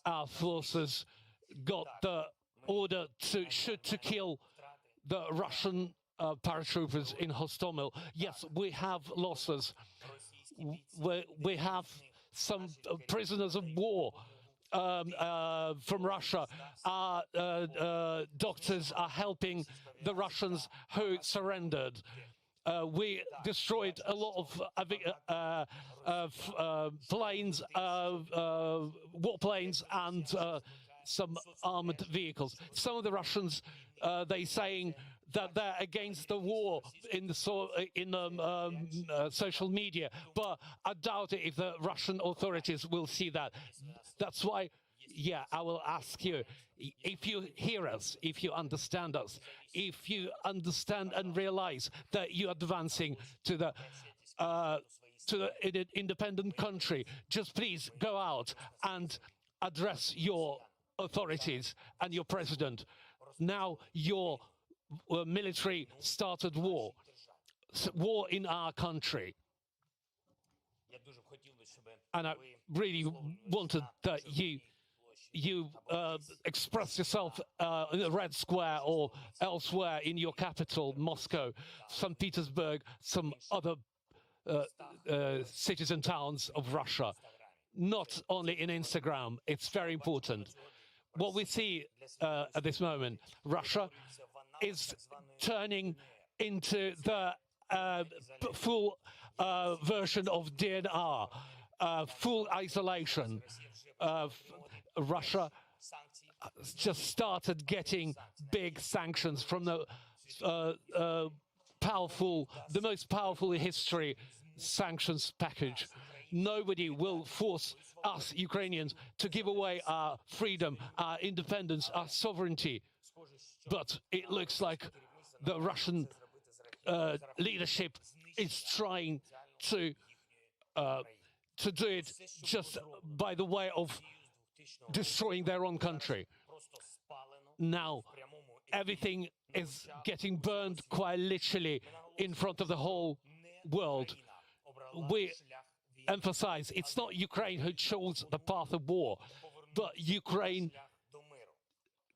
our forces got the order to kill the Russian paratroopers in Hostomel. Yes, we have losses. We have some prisoners of war from Russia. Our doctors are helping the Russians who surrendered. We destroyed a lot of planes, warplanes, and some armored vehicles. Some of the Russians, they saying that they're against the war in the social media, but I doubt it if the Russian authorities will see that. That's why, yeah, I will ask you, if you hear us, if you understand us, if you understand and realize that you're advancing to the independent country, just please go out and address your authorities and your president. Now your military started war in our country. And I really wanted that you express yourself in the Red Square or elsewhere in your capital, Moscow, St. Petersburg, some other cities and towns of Russia. Not only in Instagram, it's very important. What we see at this moment, Russia is turning into the full version of DNR, full isolation. Russia just started getting big sanctions from the most powerful in history sanctions package. Nobody will force us Ukrainians to give away our freedom, our independence, our sovereignty. But it looks like the Russian leadership is trying to do it just by the way of destroying their own country. Now, everything is getting burned quite literally in front of the whole world. We emphasize it's not Ukraine who chose the path of war, but Ukraine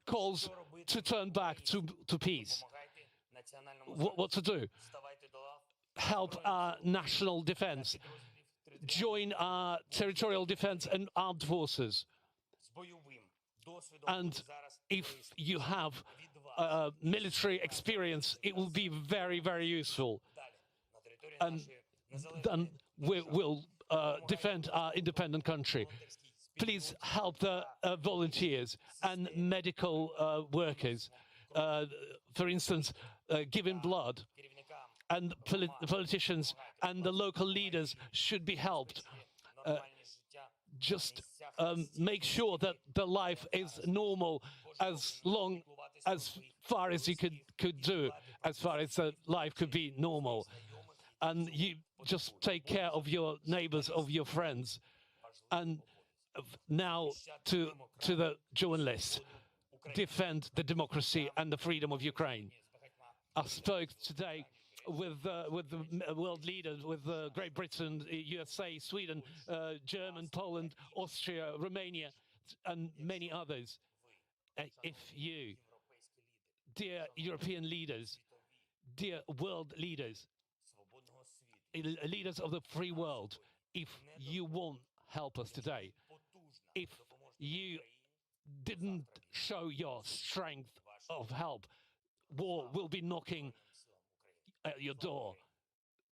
calls to turn back to peace. What to do? Help our national defense. Join our territorial defense and armed forces. And if you have military experience, it will be very, very useful. And then we will defend our independent country. Please help the volunteers and medical workers. For instance, giving blood. And the politicians and the local leaders should be helped. Just make sure that the life is normal as far as you could do, as far as the life could be normal. And you just take care of your neighbors, of your friends. And now to the journalists, defend the democracy and the freedom of Ukraine. I spoke today with the world leaders, with Great Britain, USA, Sweden, Germany, Poland, Austria, Romania, and many others. If you, dear European leaders, dear world leaders, leaders of the free world, if you won't help us today, if you didn't show your strength of help, war will be knocking at your door.